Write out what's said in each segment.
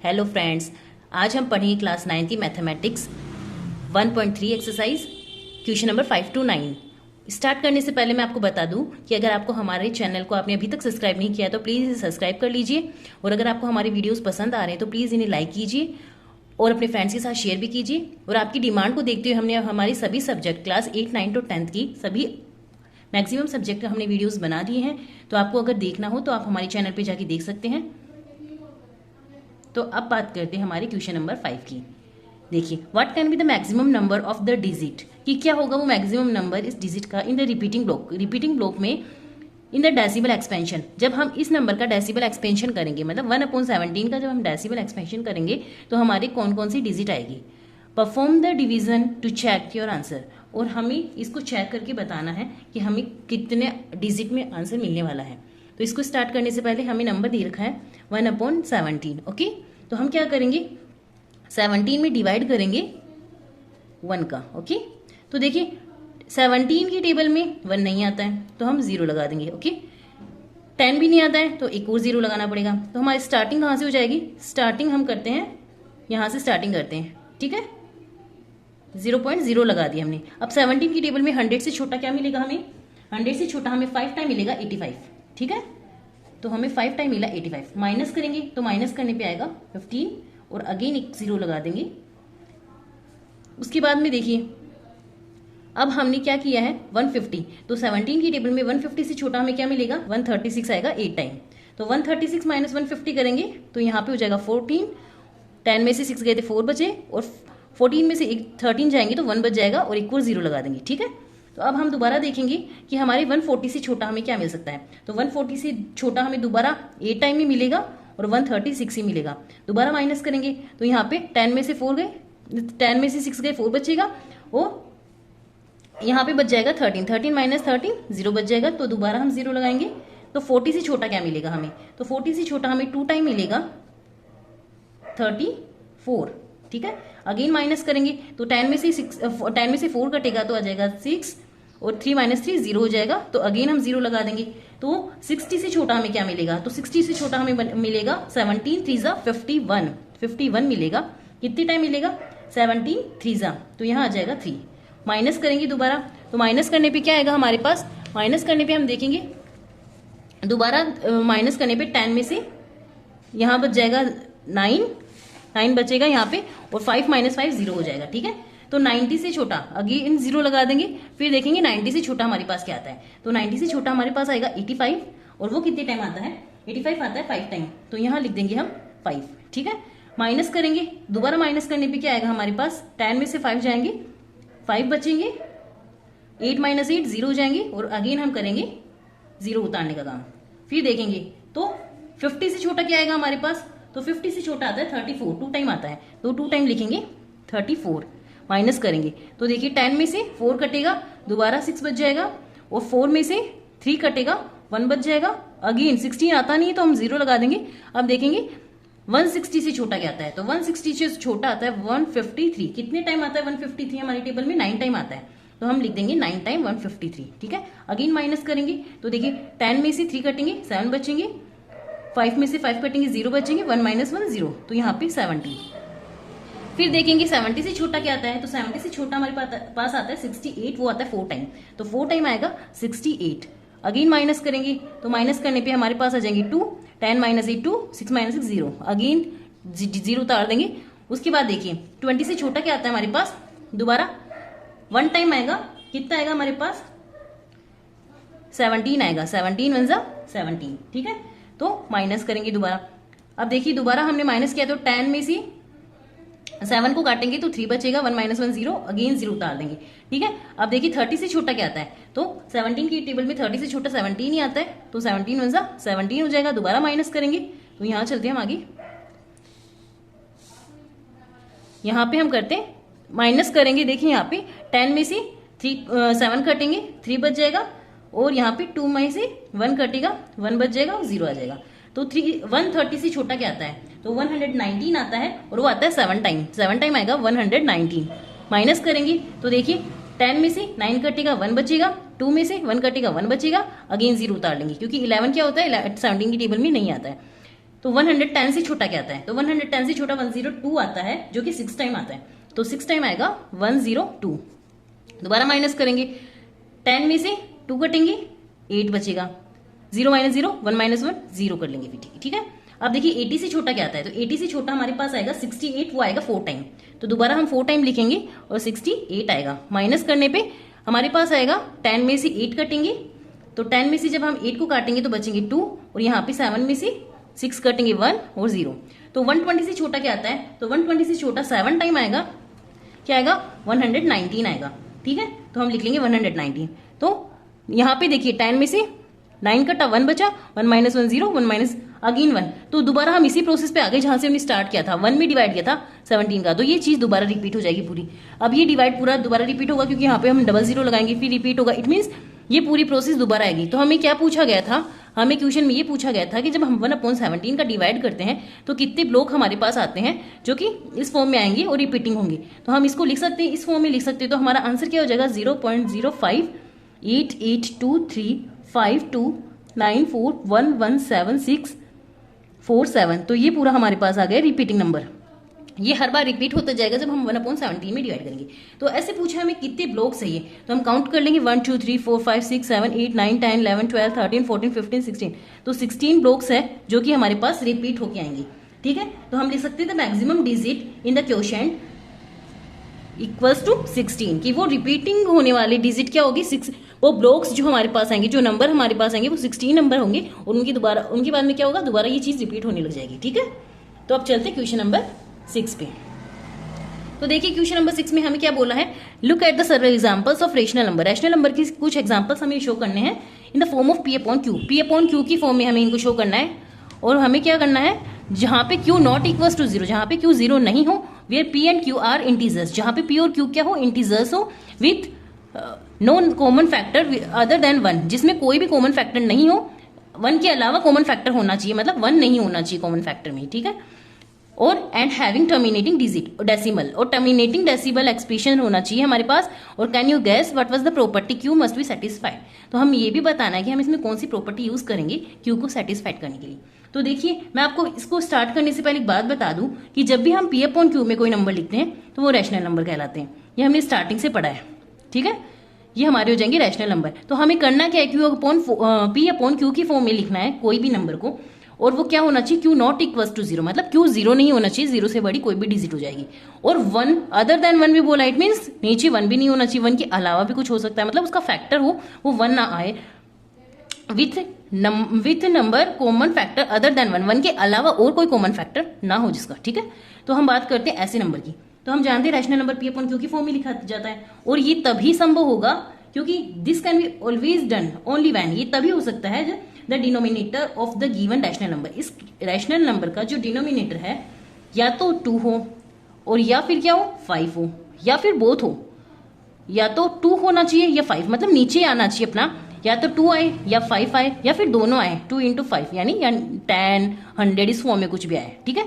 Hello friends, आज हम पढ़ेंगे क्लास 9 की mathematics 1.3 exercise question number 5 to 9। Start करने से पहले मैं आपको बता दूं कि अगर आपको हमारे चैनल को आपने अभी तक सब्सक्राइब नहीं किया तो प्लीज़ इसे सब्सक्राइब कर लीजिए, और अगर आपको हमारे वीडियोस पसंद आ रहे हैं तो प्लीज़ इन्हें लाइक कीजिए और अपने फ्रेंड्स के साथ शेयर भी कीजिए। और आपकी डिमांड को देखते हुए हमने हमारी सभी सब्जेक्ट क्लास 8, 9 to 10 की सभी मैक्सिमम सब्जेक्ट का हमने वीडियोस बना दिए हैं, तो आपको अगर देखना हो तो आप हमारे चैनल पे जाके देख सकते हैं। तो अब बात करते हैं हमारे क्वेश्चन नंबर 5 की। देखिए, what can be the maximum number of the digit, कि क्या होगा वो मैक्सिमम नंबर इस डिजिट का इन द रिपीटिंग ब्लॉक में इन द डेसिमल एक्सपेंशन। जब हम इस नंबर का डेसिमल एक्सपेंशन करेंगे, मतलब 1/17 का जब हम डेसिमल एक्सपेंशन करेंगे तो हमारे कौन कौन सी डिजिट आएगी। Perform the division to check your answer, और हमें इसको चेक करके बताना है कि हमें कितने डिजिट में आंसर मिलने वाला है। तो इसको स्टार्ट करने से पहले हमें नंबर दे रखा है 1/17। ओके, तो हम क्या करेंगे, 17 में डिवाइड करेंगे 1 का। ओके, तो देखिए 17 की टेबल में 1 नहीं आता है तो हम 0 लगा देंगे। ओके, 10 भी नहीं आता है तो एक और 0 लगाना पड़ेगा। तो हमारी स्टार्टिंग कहाँ से हो जाएगी, स्टार्टिंग हम करते हैं यहाँ से स्टार्टिंग करते हैं। ठीक है, 0.0 लगा दिया हमने। अब 17 की टेबल में 100 से छोटा क्या मिलेगा हमें, 100 से छोटा हमें 5 टाइम मिलेगा 85। ठीक है, तो हमें 5 टाइम मिला 85। माइनस करेंगे तो माइनस करने पे आएगा 15 और अगेन एक 0 लगा देंगे। उसके बाद में देखिए अब हमने क्या किया है 150, तो 17 की टेबल में 150 से छोटा हमें क्या मिलेगा 136 आएगा 8 टाइम। तो 136 माइनस 150 करेंगे तो यहाँ पे हो जाएगा 14। 10 में से 6 गए थे 4 बचे, और 14 में से 13 जाएंगे तो 1 बच जाएगा और एक और 0 लगा देंगे। ठीक है, तो अब हम दोबारा देखेंगे कि हमारे 140 से छोटा हमें क्या मिल सकता है। तो 140 से छोटा हमें दोबारा 8 टाइम में मिलेगा और 136 ही मिलेगा। दोबारा माइनस करेंगे तो यहाँ पे 10 में से 4 गए, 10 में से 6 गए 4 बचेगा, और यहाँ पे बच जाएगा 13 माइनस 13 0 बच जाएगा। तो दोबारा हम 0 लगाएंगे तो 40 से छोटा क्या मिलेगा हमें, तो 40 से छोटा हमें 2 टाइम मिलेगा 34। ठीक है, अगेन माइनस करेंगे तो 10 में से 4 कटेगा तो आ जाएगा 6, और 3 माइनस 3 0 हो जाएगा। तो अगेन हम 0 लगा देंगे। तो 60 से छोटा हमें क्या मिलेगा, तो 60 से छोटा हमें मिलेगा 17 3 51 मिलेगा। कितने टाइम मिलेगा 17 3, तो यहाँ आ जाएगा 3। माइनस करेंगे दोबारा, तो माइनस करने पे क्या आएगा हमारे पास, माइनस करने पे हम देखेंगे दोबारा माइनस करने पे 10 में से यहाँ बच जाएगा 9 बचेगा यहाँ पे, और 5 माइनस 5 0 हो जाएगा। ठीक है, तो 90 से छोटा अगेन 0 लगा देंगे। फिर देखेंगे 90 से छोटा हमारे पास क्या आता है, तो 90 से छोटा हमारे पास आएगा 85, और वो कितने टाइम आता है 85 आता है 5 टाइम, तो यहाँ लिख देंगे हम 5। ठीक है, माइनस करेंगे दोबारा, माइनस करने पे क्या आएगा हमारे पास, 10 में से 5 जाएंगे 5 बचेंगे, 8 माइनस 8 0 हो जाएंगे, और अगेन हम करेंगे 0 उतारने का काम। फिर देखेंगे तो 50 से छोटा क्या आएगा हमारे पास, तो 50 से छोटा आता है 34, 2 टाइम आता है तो 2 टाइम लिखेंगे 34। माइनस करेंगे तो देखिए 10 में से 4 कटेगा, दोबारा 6 बच जाएगा, और 4 में से 3 कटेगा 1 बच जाएगा। अगेन 16 आता नहीं है तो हम 0 लगा देंगे। अब देखेंगे 160 से छोटा क्या आता है, तो 160 से छोटा आता है 153। कितने टाइम आता है 153 हमारी टेबल में 9 टाइम आता है, तो हम लिख देंगे 9 टाइम 153। ठीक है, अगेन माइनस करेंगे तो देखिए 10 में से 3 कटेंगे 7 बचेंगे, 5 में से 5 कटेंगे 0 बचेंगे, 1 माइनस 1 0, तो यहाँ पे 70। फिर देखेंगे 70 से छोटा क्या आता है, तो 70 से छोटा हमारे पास आता है 68, वो आता है 4 टाइम, तो 4 टाइम आएगा 68। अगेन माइनस करेंगे तो माइनस करने पे हमारे पास आ जाएंगे 2, 10 माइनस 8 2, 6 माइनस 6 0, अगेन 0 उतार देंगे। उसके बाद देखिए 20 से छोटा क्या आता है हमारे पास, दोबारा 1 टाइम आएगा, कितना आएगा हमारे पास 17 आएगा, 17 1 17। ठीक है, तो माइनस करेंगे दोबारा। अब देखिए दोबारा हमने माइनस किया तो 10 में से 7 को काटेंगे तो 3 बचेगा, 1 माइनस 1 0, अगेन 0 उतार देंगे। ठीक है, अब देखिए 30 से छोटा क्या आता है, तो 17 की टेबल में 30 से छोटा 17 ही आता है, तो 17 1 17 हो जाएगा। दोबारा माइनस करेंगे तो यहाँ चलते हैं हम आगे, यहाँ पे हम करते हैं माइनस करेंगे। देखिए यहाँ पे 10 में से 7 कटेंगे 3 बच जाएगा, और यहाँ पे 2 में से 1 कटेगा 1 बच जाएगा और 0 आ जाएगा। तो 130 से छोटा क्या आता है, तो 119 आता है, और वो आता है 7 टाइम आएगा 119। माइनस करेंगे तो देखिए 10 में से 9 कटेगा 1 बचेगा, 2 में से 1 कटेगा 1 बचेगा, अगेन 0 उतार लेंगे क्योंकि 11 क्या होता है 17 की टेबल में नहीं आता है। तो 110 से छोटा क्या आता है? तो 110 से छोटा 102 आता है, जो कि 6 टाइम आता है। तो 6 टाइम आएगा 102। दोबारा माइनस करेंगे, 10 में से 2 कटेंगे, 8 बचेगा। 0 माइनस 0, 1 माइनस 1, 0 कर लेंगे फिर, ठीक है। अब देखिए 80 से छोटा क्या आता है? तो 80 से छोटा हमारे पास आएगा 68, वो आएगा 4 टाइम। तो दोबारा हम 4 टाइम लिखेंगे और 68 आएगा। माइनस करने पे हमारे पास आएगा 10 में से 8 कटेंगे, तो 10 में से जब हम 8 को काटेंगे तो बचेंगे 2, और यहाँ पे 7 में से 6 कटेंगे 1 और 0। तो 120 से छोटा क्या आता है? तो 120 से छोटा 7 टाइम आएगा, क्या आएगा? 119 आएगा, ठीक है। तो हम लिख लेंगे 119। तो यहाँ पे देखिए 10 में से 9 कटा, 1 बचा, 1 माइनस 1 0, 1 माइनस अगेन 1। तो दोबारा हम इसी प्रोसेस पे आगे जहां से हमने स्टार्ट किया था, 1 में डिवाइड किया था 17 का, तो ये चीज दोबारा रिपीट हो जाएगी पूरी। अब ये डिवाइड पूरा दोबारा रिपीट होगा, क्योंकि यहाँ पे हम 00 लगाएंगे, फिर रिपीट होगा। इट मीन्स ये पूरी प्रोसेस दोबारा आएगी। तो हमें क्या पूछा गया था? हमें क्वेश्चन में ये पूछा गया था कि जब हम 1/17 का डिवाइड करते हैं तो कितने ब्लॉक हमारे पास आते हैं जो कि इस फॉर्म में आएंगे और रिपीटिंग होंगे। तो हम इसको लिख सकते हैं, इस फॉर्म में लिख सकते हैं। तो हमारा आंसर क्या हो जाएगा? 0.058823529411764 तो ये पूरा हमारे पास आ गया रिपीटिंग नंबर। ये हर बार रिपीट होता जाएगा जब हम 1/17 में डिवाइड करेंगे। तो ऐसे पूछा हमें कितने ब्लॉक चाहिए, तो हम काउंट कर लेंगे 1 2 3 4 5 6 7 8 9 10 11 12 13 14 15 16। तो 16 ब्लॉक्स है जो कि हमारे पास रिपीट होके आएंगे, ठीक है। तो हम लिख सकते हैं the maximum digit in the quotient equals to 16, कि वो रिपीटिंग होने वाली डिजिट क्या होगी? 6। वो ब्लॉक्स जो हमारे पास आएंगे, जो नंबर हमारे पास आएंगे वो 16 नंबर होंगे, और उनके बाद में क्या होगा? दोबारा ये चीज रिपीट होने लग जाएगी, ठीक है। तो अब चलते क्वेश्चन नंबर 6 पे। तो देखिए क्वेश्चन नंबर 6 में हमें क्या बोला है? Look at the several examples of rational number. Rational number की कुछ एग्जांपल्स हमें शो करने हैं in the form of P upon Q। P upon Q की फॉर्म में हमें इनको शो करना है, और हमें क्या करना है? जहां पे Q नॉट इक्वल्स टू 0, जहां पे Q 0 नहीं हो, where P and Q are integers, जहां पे P और Q क्या हो? इंटीजर्स हो, with no common factor other than 1, जिसमें कोई भी कॉमन फैक्टर नहीं हो। 1 के अलावा कॉमन फैक्टर होना चाहिए, मतलब 1 नहीं होना चाहिए कॉमन फैक्टर में, ठीक है। और and having terminating digit decimal, और टर्मिनेटिंग डेसिमल एक्सप्रेशन होना चाहिए हमारे पास। और can you guess what was the property Q must be satisfied. तो हम ये भी बताना है कि हम इसमें कौन सी प्रॉपर्टी यूज करेंगे क्यू को सेटिस्फाइड करने के लिए। तो देखिए मैं आपको इसको स्टार्ट करने से पहले एक बात बता दूं कि जब भी हम P अपॉन Q में कोई नंबर लिखते हैं तो वो रैशनल नंबर कहलाते हैं। ये हमने स्टार्टिंग से पढ़ा है, ठीक है। ये हमारे हो जाएंगे रैशनल नंबर। तो हमें करना क्या है? P अपॉन Q की फॉर्म में लिखना है कोई भी नंबर को, और वो क्या होना चाहिए? Q नॉट इक्वल्स टू 0, मतलब Q 0 नहीं होना चाहिए, 0 से बड़ी कोई भी डिजिट हो जाएगी। और 1 अदर देन 1 भी बोला, इट मीन्स नीचे 1 भी नहीं होना चाहिए, 1 के अलावा भी कुछ हो सकता है, मतलब उसका फैक्टर हो वो 1 ना आए, with number common factor other than 1 के अलावा और कोई कॉमन फैक्टर ना हो जिसका, ठीक है। तो हम बात करते हैं ऐसे नंबर की। तो हम जानते हैं rational number P upon Q की फॉर्म में लिखा जाता है, और ये तभी संभव होगा क्योंकि this can be always done only when, ये तभी हो सकता है जब the denominator of the given rational number, इस रैशनल नंबर का जो डिनोमिनेटर है या तो 2 हो, और या फिर क्या हो? 5 हो, या फिर बोथ हो। या तो 2 होना चाहिए या 5, मतलब नीचे आना चाहिए अपना, या तो 2 आए या 5 आए, या फिर दोनों आए, 2 इंटू 5 यानी 10 100 इस फॉर्म में कुछ भी आए, ठीक है।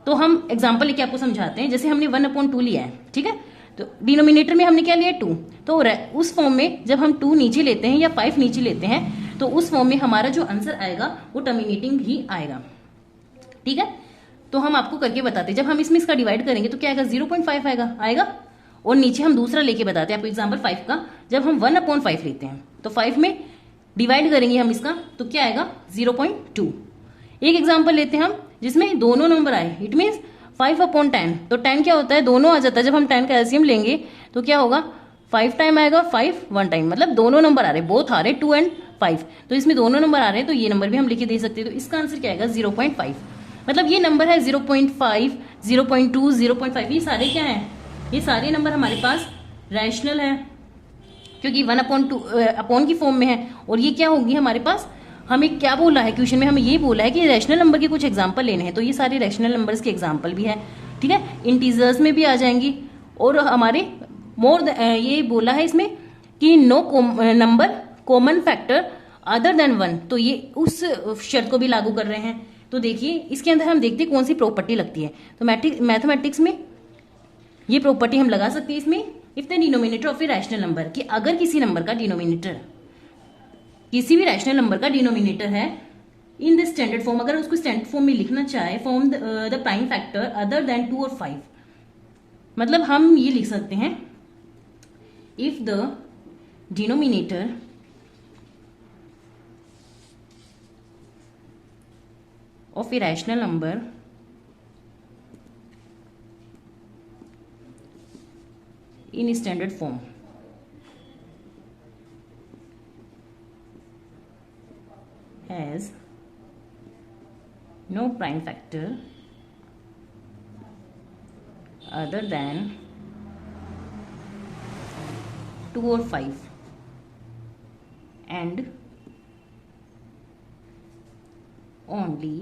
तो हम एग्जाम्पल लेके आपको समझाते हैं। जैसे हमने 1/2 लिया है, ठीक है। तो डिनोमिनेटर में हमने क्या लिया? 2। तो उस फॉर्म में जब हम 2 नीचे लेते हैं या 5 नीचे लेते हैं तो उस फॉर्म में हमारा जो आंसर आएगा वो टर्मिनेटिंग ही आएगा, ठीक है। तो हम आपको करके बताते हैं, जब हम इसमें इसका डिवाइड करेंगे तो क्या आएगा? 0.5 आएगा। और नीचे हम दूसरा लेके बताते हैं आपको एग्जाम्पल 5 का। जब हम 1/5 लेते हैं तो 5 में डिवाइड करेंगे हम इसका तो क्या आएगा? 0.2। एक एग्जाम्पल लेते हैं हम जिसमें दोनों नंबर आए, इट मीन्स 5/10। तो 10 क्या होता है? दोनों आ जाता है। जब हम 10 का एलसीएम लेंगे तो क्या होगा? 5 टाइम आएगा, 5 1 टाइम, मतलब दोनों नंबर आ रहे, बोथ आ रहे 2 एंड 5। तो इसमें दोनों नंबर आ रहे हैं, तो ये नंबर भी हम लिखे दे सकते हैं। तो इसका आंसर क्या आएगा? 0.5। मतलब ये नंबर है 0.5, 0.2, 0.5, ये सारे क्या है? ये सारे नंबर हमारे पास रैशनल है, क्योंकि 1/2 अपॉन की फॉर्म में है। और ये क्या होगी हमारे पास? हमें क्या बोला है क्वेश्चन में? हमें ये बोला है कि रैशनल नंबर के कुछ एग्जाम्पल लेने हैं, तो ये सारे रैशनल नंबर्स के एग्जाम्पल भी है, ठीक है। इंटीजर्स में भी आ जाएंगी, और हमारे ये बोला है इसमें कि no number common factor other than 1, तो ये उस शर्त को भी लागू कर रहे हैं। तो देखिए इसके अंदर हम देखते हैं कौन सी प्रॉपर्टी लगती है। तो मैथमेटिक्स में ये प्रॉपर्टी हम लगा सकते हैं इसमें, if the denominator of a rational number, कि अगर किसी नंबर का डिनोमिनेटर, किसी भी रैशनल नंबर का डिनोमिनेटर है इन द स्टैंडर्ड फॉर्म, अगर उसको स्टैंडर्ड फॉर्म में लिखना चाहे, form the prime factor other then 2 और 5, मतलब हम ये लिख सकते हैं if the denominator of a rational number in standard form has no prime factor other than 2 or 5 and only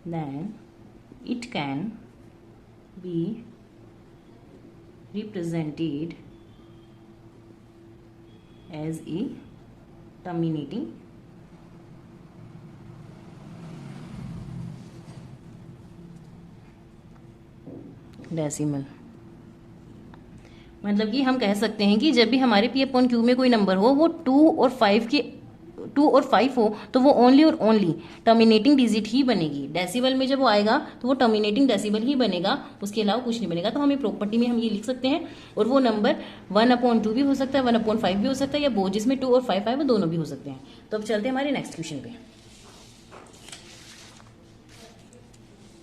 then it can be represented as a terminating decimal. मतलब कि हम कह सकते हैं कि जब भी हमारे पी अपॉन क्यू में कोई नंबर हो वो 2 और 5 हो तो वो ओनली और ओनली टर्मिनेटिंग डिजिट ही बनेगी। डेसिबल में जब वो आएगा तो वो टर्मिनेटिंग डेसिबल ही बनेगा, उसके अलावा कुछ नहीं बनेगा। तो हमें प्रॉपर्टी में हम ये लिख सकते हैं, और वो नंबर 1/2 भी हो सकता है, 1/5 भी हो सकता है, या वो जिसमें 2 और 5 आए वो दोनों भी हो सकते हैं। तो अब चलते हैं हमारे नेक्स्ट क्वेश्चन पे।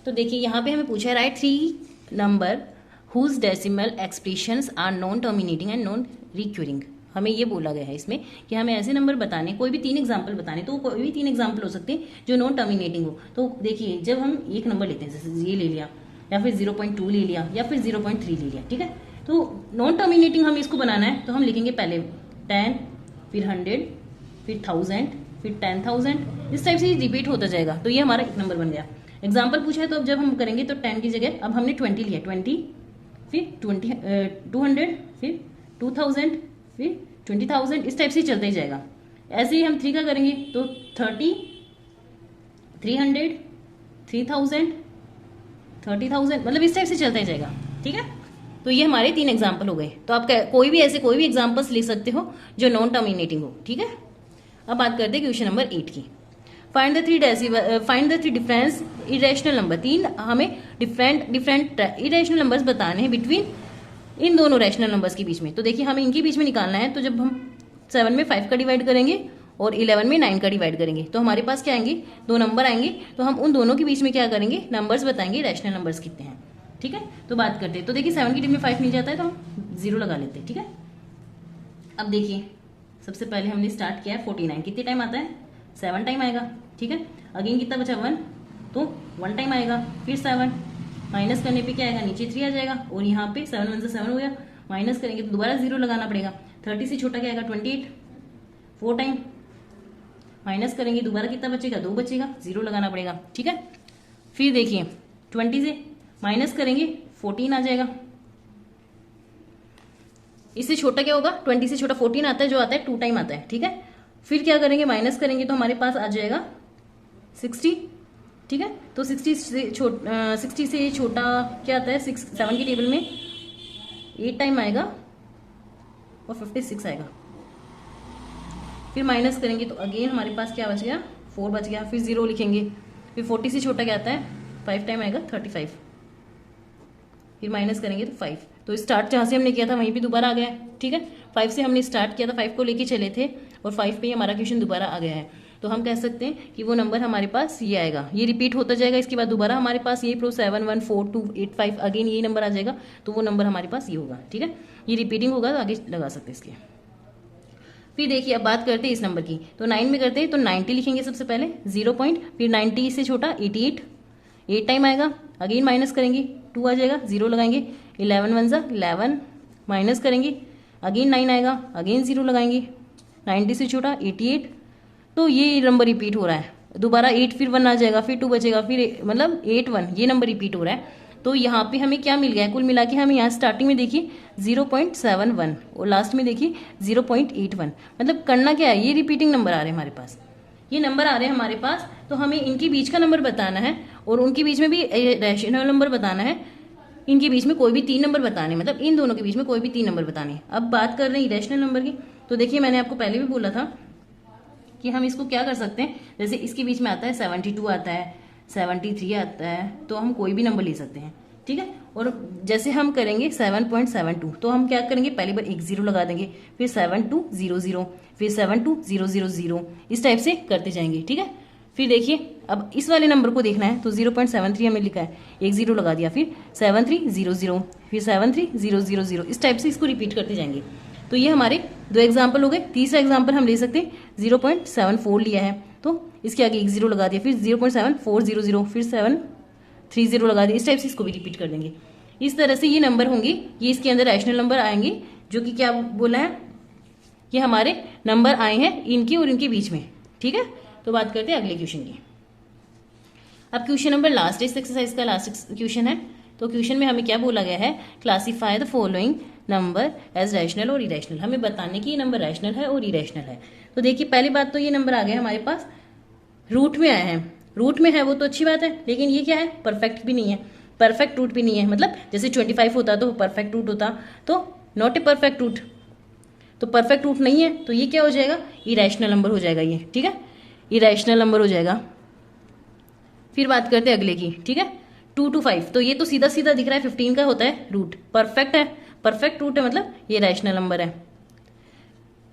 तो देखिए यहाँ पे हमें पूछा है write 3 number whose decimal expressions are non terminating and non recurring. हमें ये बोला गया है इसमें कि हमें ऐसे नंबर बताने, कोई भी 3 एग्जाम्पल बताने, तो कोई भी 3 एग्जाम्पल हो सकते हैं जो नॉन टर्मिनेटिंग हो। तो देखिए जब हम एक नंबर लेते हैं, जैसे ये ले लिया, या फिर 0.2 ले लिया, या फिर 0.3 ले लिया, ठीक है। तो नॉन टर्मिनेटिंग हमें इसको बनाना है, तो हम लिखेंगे पहले 10, फिर 100, फिर 1000, फिर 10,000, इस टाइप से रिपीट होता जाएगा। तो ये हमारा एक नंबर बन गया। एग्जाम्पल पूछा है तो अब जब हम करेंगे तो 10 की जगह अब हमने 20 लिया, 20, फिर 200, फिर 2000, फिर 20,000, इस टाइप से चलते ही जाएगा। ऐसे ही हम 3 का करेंगे तो 30, 300, 3000, 30,000, मतलब इस टाइप से चलता ही जाएगा, ठीक है। तो ये हमारे 3 एग्जाम्पल हो गए। तो आप कोई भी एग्जाम्पल्स ले सकते हो जो नॉन टर्मिनेटिंग हो, ठीक है। अब बात करते हैं क्वेश्चन नंबर 8 की। Find the 3 difference irrational number. 3 हमें डिफरेंट इरेशनल नंबर्स बताने हैं बिटवीन इन दोनों रैशनल नंबर्स के बीच में। तो देखिए हमें इनके बीच में निकालना है। तो जब हम 7 में 5 का डिवाइड करेंगे और 11 में 9 का डिवाइड करेंगे तो हमारे पास क्या आएंगे, 2 नंबर आएंगे। तो हम उन दोनों के बीच में क्या करेंगे, नंबर्स बताएंगे रैशनल नंबर्स कितने हैं, ठीक है। तो बात करते हैं। तो देखिए 7 की टेबल में 5 मिल जाता है तो हम 0 लगा लेते हैं, ठीक है। अब देखिए सबसे पहले हमने स्टार्ट किया है 49, कितने टाइम आता है, 7 टाइम आएगा, ठीक है। अगेन कितना बचा 1, तो 1 टाइम आएगा, फिर 7 माइनस करने पे क्या आएगा, नीचे 3 आ जाएगा, और यहाँ पे 7 1 से 7 हो गया, माइनस करेंगे तो दोबारा 0 लगाना पड़ेगा। 30 से छोटा क्या आएगा 28, 4 टाइम माइनस करेंगे, दोबारा कितना बचेगा, 2 बचेगा, 0 लगाना पड़ेगा, ठीक है। फिर देखिए 20 से माइनस करेंगे 14 आ जाएगा। इससे छोटा क्या होगा, 20 से छोटा 14 आता है, जो आता है 2 टाइम आता है, ठीक है। फिर क्या करेंगे, माइनस करेंगे तो हमारे पास आ जाएगा 60, ठीक है। तो 60 से छोटा क्या आता है, 7 की टेबल में 8 टाइम आएगा और 56 आएगा। फिर माइनस करेंगे तो अगेन हमारे पास क्या बच गया, 4 बच गया। फिर 0 लिखेंगे, फिर 40 से छोटा क्या आता है, 5 टाइम आएगा 35, फिर माइनस करेंगे तो 5। तो स्टार्ट जहाँ से हमने किया था वहीं पे दोबारा आ गया है, ठीक है। 5 से हमने स्टार्ट किया था, 5 को लेके चले थे और 5 पे ही हमारा क्वेश्चन दोबारा आ गया है। तो हम कह सकते हैं कि वो नंबर हमारे पास ये आएगा, ये रिपीट होता जाएगा। इसके बाद दोबारा हमारे पास ये 7 1 4 2 8 5 अगेन यही नंबर आ जाएगा। तो वो नंबर हमारे पास ये होगा, ठीक है। ये रिपीटिंग होगा तो आगे लगा सकते हैं इसके। फिर देखिए अब बात करते हैं इस नंबर की। तो 9 में करते हैं तो 90 लिखेंगे सबसे पहले, 0 पॉइंट, फिर 90 से छोटा 88, 8 टाइम आएगा, अगेन माइनस करेंगे 2 आ जाएगा, 0 लगाएंगे, 11 1 11 माइनस करेंगे, अगेन 9 आएगा, अगेन 0 लगाएंगे, 90 से छोटा 88। तो ये नंबर रिपीट हो रहा है, दोबारा 8 फिर 1 आ जाएगा, फिर 2 बचेगा, फिर मतलब 8 1, ये नंबर रिपीट हो रहा है। तो यहाँ पे हमें क्या मिल गया है, कुल मिला के हमें यहाँ स्टार्टिंग में देखिए 0.71 और लास्ट में देखिए 0.81। मतलब करना क्या है, ये रिपीटिंग नंबर आ रहे हैं हमारे पास, ये नंबर आ रहे हैं हमारे पास। तो हमें इनके बीच का नंबर बताना है और उनके बीच में भी रैशनल नंबर बताना है। इनके बीच में कोई भी 3 नंबर बताने, मतलब इन दोनों के बीच में कोई भी 3 नंबर बताने। अब बात कर रहे हैं इरेशनल नंबर की। तो देखिए मैंने आपको पहले भी बोला था कि हम इसको क्या कर सकते हैं, जैसे इसके बीच में आता है 72 आता है, 73 आता है, तो हम कोई भी नंबर ले सकते हैं, ठीक है। और जैसे हम करेंगे 7.72, तो हम क्या करेंगे, पहली बार एक जीरो लगा देंगे, फिर 7200, फिर 72000, इस टाइप से करते जाएंगे, ठीक है। फिर देखिए अब इस वाले नंबर को देखना है, तो 0.73 हमें लिखा है, एक जीरो लगा दिया, फिर 7300, फिर 73000, इस टाइप से इसको रिपीट करते जाएंगे। तो ये हमारे 2 एग्जाम्पल हो गए। तीसरा एग्जाम्पल हम ले सकते हैं, 0.74 लिया है, तो इसके आगे एक जीरो लगा दिया, फिर 0.7400, फिर 730 लगा दिया, इस टाइप से इसको भी रिपीट कर देंगे। इस तरह से ये नंबर होंगे, ये इसके अंदर रैशनल नंबर आएंगे, जो कि क्या बोला है, ये हमारे नंबर आए हैं इनके और इनके बीच में, ठीक है। तो बात करते हैं अगले क्वेश्चन की। अब क्वेश्चन नंबर लास्ट, इस एक्सरसाइज का लास्ट क्वेश्चन है। तो क्वेश्चन में हमें क्या बोला गया है, classify the following number as rational और इरेशनल। हमें बताने की ये नंबर रैशनल है और इरेशनल है। तो देखिए पहली बात तो ये नंबर आ गया हमारे पास रूट में आए हैं, रूट में है वो तो अच्छी बात है, लेकिन ये क्या है, परफेक्ट भी नहीं है, परफेक्ट रूट भी नहीं है। मतलब जैसे 25 होता तो परफेक्ट रूट होता, तो नॉट ए परफेक्ट रूट, तो परफेक्ट रूट नहीं है, तो ये क्या हो जाएगा, इरेशनल नंबर हो जाएगा ये, ठीक है, इरेशनल नंबर हो जाएगा। फिर बात करते हैं अगले की, ठीक है, 2 to 5, तो ये तो सीधा सीधा दिख रहा है 15 का होता है रूट, परफेक्ट है, परफेक्ट रूट है, मतलब ये रैशनल नंबर है।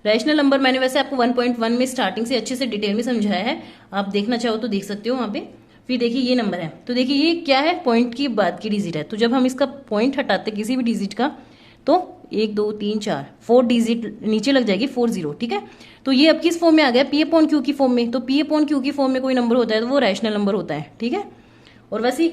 रैशनल नंबर मैंने वैसे आपको 1.1 में स्टार्टिंग से अच्छे से डिटेल में समझाया है, आप देखना चाहो तो देख सकते हो वहां पे। फिर देखिए ये नंबर है, तो देखिए ये क्या है, पॉइंट की बाद की डिजिट है, तो जब हम इसका पॉइंट हटाते किसी भी डिजिट का, तो 1 2 3 4 4 डिजिट नीचे लग जाएगी, 40, ठीक है। तो ये अब किस फॉर्म में आ गया, पी अपॉन क्यू की फॉर्म में। तो पी अपॉन क्यू की फॉर्म में कोई नंबर होता है तो वो रैशनल नंबर होता है, ठीक है। और वैसे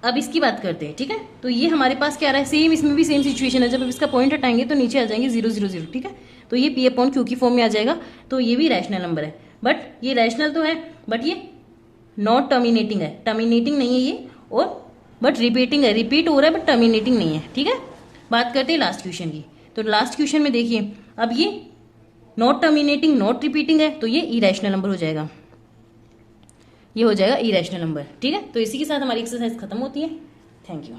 अब इसकी बात करते हैं, ठीक है। तो ये हमारे पास क्या आ रहा है, सेम इसमें भी सेम सिचुएशन है, जब हम इसका पॉइंट हटाएंगे तो नीचे आ जाएंगे 000, ठीक है। तो ये पी अपॉन क्यू की फॉर्म में आ जाएगा, तो ये भी रैशनल नंबर है। बट ये रैशनल तो है, बट ये नॉट टर्मिनेटिंग है, टर्मिनेटिंग नहीं है ये, और बट रिपीटिंग है, रिपीट हो रहा है बट टर्मिनेटिंग नहीं है, ठीक है। बात करते हैं लास्ट क्वेश्चन की। तो लास्ट क्वेश्चन में देखिए अब ये नॉट टर्मिनेटिंग नॉट रिपीटिंग है, तो ये इरेशनल नंबर हो जाएगा, ये हो जाएगा इरेशनल नंबर, ठीक है। तो इसी के साथ हमारी एक्सरसाइज खत्म होती है। Thank you.